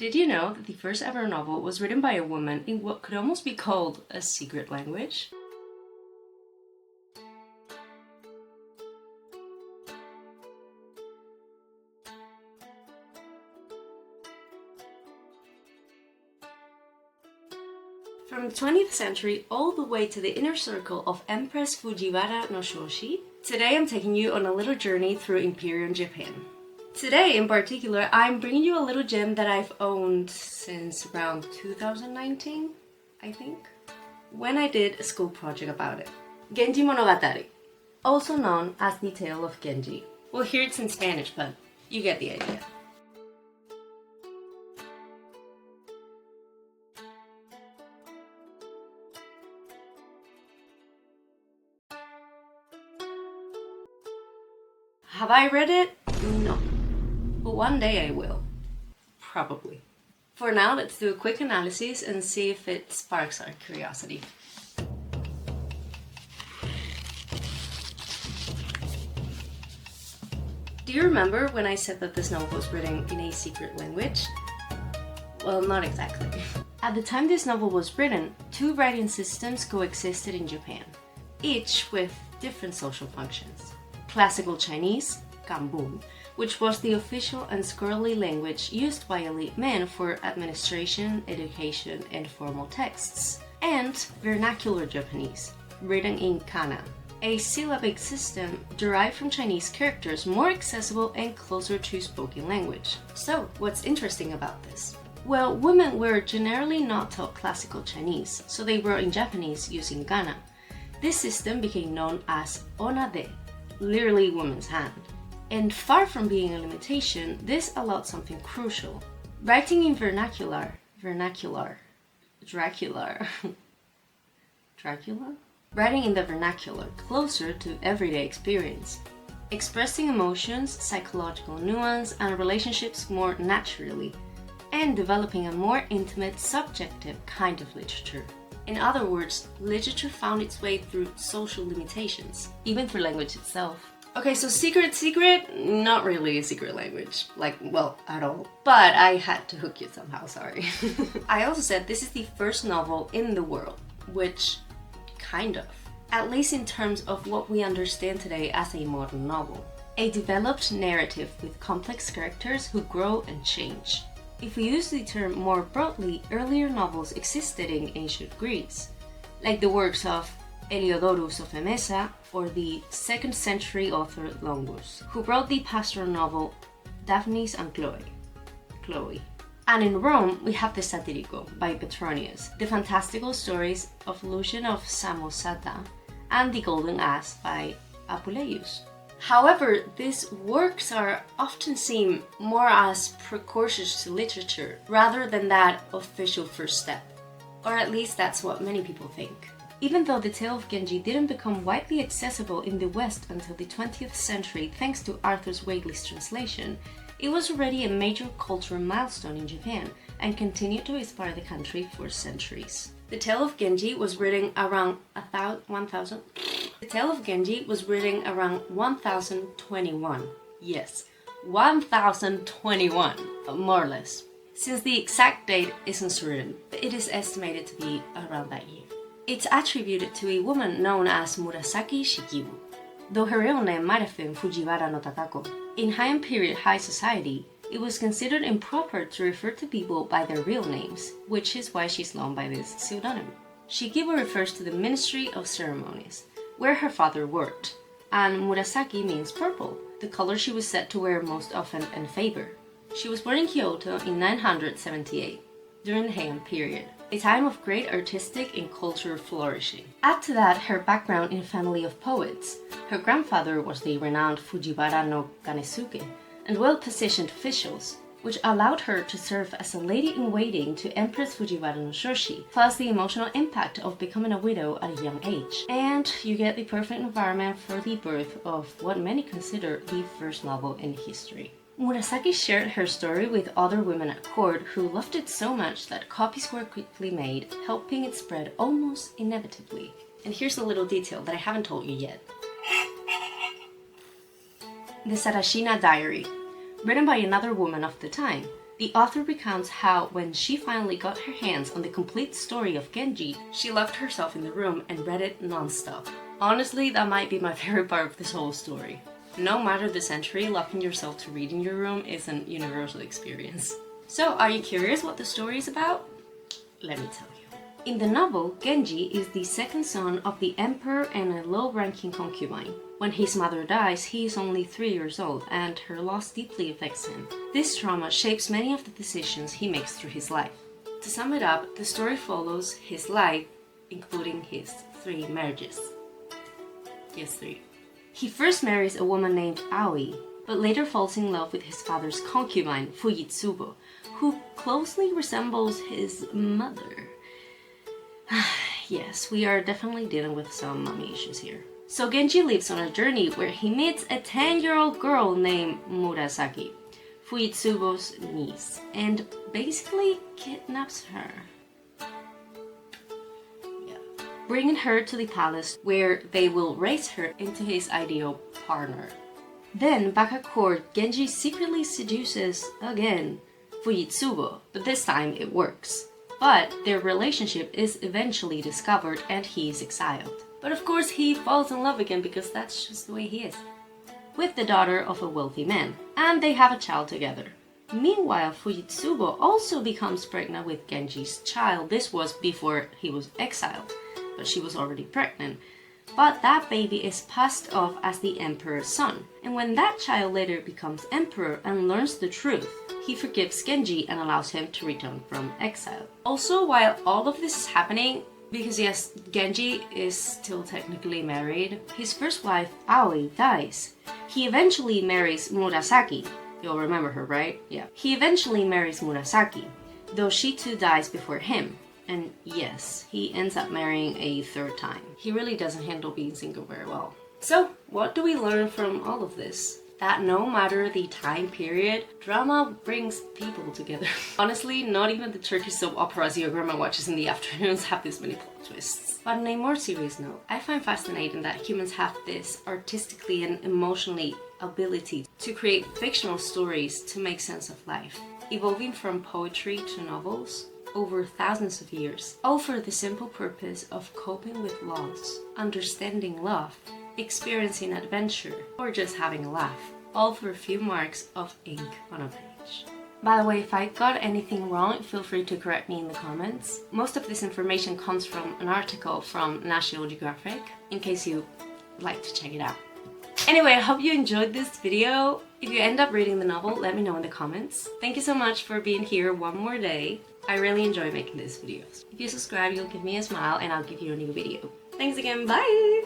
Did you know that the first ever novel was written by a woman in what could almost be called a secret language? From the 20th century all the way to the inner circle of Empress Fujiwara no Shoshi, today I'm taking you on a little journey through Imperial Japan. Today in particular, I'm bringing you a little gem that I've owned since around 2019, I think, when I did a school project about it. Genji Monogatari, also known as the Tale of Genji. Well, here it's in Spanish, but you get the idea. Have I read it? No. But one day I will. Probably. For now, let's do a quick analysis and see if it sparks our curiosity. Do you remember when I said that this novel was written in a secret language? Well, not exactly. At the time this novel was written, two writing systems coexisted in Japan, each with different social functions. Classical Chinese, Gambun, which was the official and scholarly language used by elite men for administration, education, and formal texts, and Vernacular Japanese, written in kana, a syllabic system derived from Chinese characters more accessible and closer to spoken language. So, what's interesting about this? Well, women were generally not taught classical Chinese, so they wrote in Japanese using kana. This system became known as onade, literally woman's hand. And far from being a limitation, this allowed something crucial. Writing in Dracula? Writing in the vernacular, closer to everyday experience. Expressing emotions, psychological nuance, and relationships more naturally, and developing a more intimate, subjective kind of literature. In other words, literature found its way through social limitations, even through language itself. Okay, so secret, not really a secret language, at all. But I had to hook you somehow, sorry. I also said this is the first novel in the world, which kind of, at least in terms of what we understand today as a modern novel. A developed narrative with complex characters who grow and change. If we use the term more broadly, earlier novels existed in ancient Greece, like the works of Heliodorus of Emesa or the 2nd century author Longus, who wrote the pastoral novel Daphnis and Chloe. And in Rome, we have the Satirico by Petronius, the fantastical stories of Lucian of Samosata, and the Golden Ass by Apuleius. However, these works are often seen more as precursors to literature rather than that official first step. Or at least that's what many people think. Even though the Tale of Genji didn't become widely accessible in the West until the 20th century thanks to Arthur Weighley's translation, it was already a major cultural milestone in Japan and continued to inspire the country for centuries. The Tale of Genji was written around 1021. Yes, 1021, more or less. Since the exact date is uncertain, it is estimated to be around that year. It's attributed to a woman known as Murasaki Shikibu, though her real name might have been Fujiwara no Tatako. In Heian period high society, it was considered improper to refer to people by their real names, which is why she's known by this pseudonym. Shikibu refers to the Ministry of Ceremonies, where her father worked, and Murasaki means purple, the color she was said to wear most often and favor. She was born in Kyoto in 978, during the Heian period, a time of great artistic and cultural flourishing. Add to that her background in a family of poets. Her grandfather was the renowned Fujiwara no Ganesuke, and well-positioned officials, which allowed her to serve as a lady-in-waiting to Empress Fujiwara no Shoshi, plus the emotional impact of becoming a widow at a young age. And you get the perfect environment for the birth of what many consider the first novel in history. Murasaki shared her story with other women at court who loved it so much that copies were quickly made, helping it spread almost inevitably. And here's a little detail that I haven't told you yet. The Sarashina Diary, written by another woman of the time, The author recounts how, when she finally got her hands on the complete story of Genji, she locked herself in the room and read it non-stop. Honestly, that might be my favorite part of this whole story. No matter the century, locking yourself to read in your room is an universal experience. So, are you curious what the story is about? Let me tell you. In the novel, Genji is the second son of the emperor and a low-ranking concubine. When his mother dies, he is only 3 years old, and her loss deeply affects him. This trauma shapes many of the decisions he makes through his life. To sum it up, the story follows his life, including his 3 marriages. Yes, 3. He first marries a woman named Aoi, but later falls in love with his father's concubine, Fujitsubo, who closely resembles his mother. Yes, we are definitely dealing with some mommy issues here. So Genji leaves on a journey where he meets a 10-year-old girl named Murasaki, Fujitsubo's niece, and basically kidnaps her. Yeah. Bringing her to the palace where they will raise her into his ideal partner. Then, back at court, Genji secretly seduces, again, Fujitsubo, but this time it works. But their relationship is eventually discovered and he is exiled. But of course he falls in love again because that's just the way he is. With the daughter of a wealthy man, and they have a child together. Meanwhile, Fujitsubo also becomes pregnant with Genji's child. This was before he was exiled, but she was already pregnant. But that baby is passed off as the emperor's son. And when that child later becomes emperor and learns the truth, he forgives Genji and allows him to return from exile. Also, while all of this is happening, because yes, Genji is still technically married, his first wife, Aoi, dies. He eventually marries Murasaki. You'll remember her, right? Yeah. He eventually marries Murasaki, though she too dies before him. And yes, he ends up marrying a 3rd time. He really doesn't handle being single very well. So, what do we learn from all of this? That no matter the time period, drama brings people together. Honestly, not even the Turkish soap operas your grandma watches in the afternoons have this many plot twists. But on a more serious note, I find fascinating that humans have this artistically and emotionally ability to create fictional stories to make sense of life, evolving from poetry to novels over thousands of years, all for the simple purpose of coping with loss, understanding love, experiencing adventure, or just having a laugh, all for a few marks of ink on a page. By the way, if I got anything wrong, feel free to correct me in the comments. Most of this information comes from an article from National Geographic, in case you'd like to check it out. Anyway, I hope you enjoyed this video. If you end up reading the novel, let me know in the comments. Thank you so much for being here one more day. I really enjoy making these videos. If you subscribe, you'll give me a smile and I'll give you a new video. Thanks again, bye!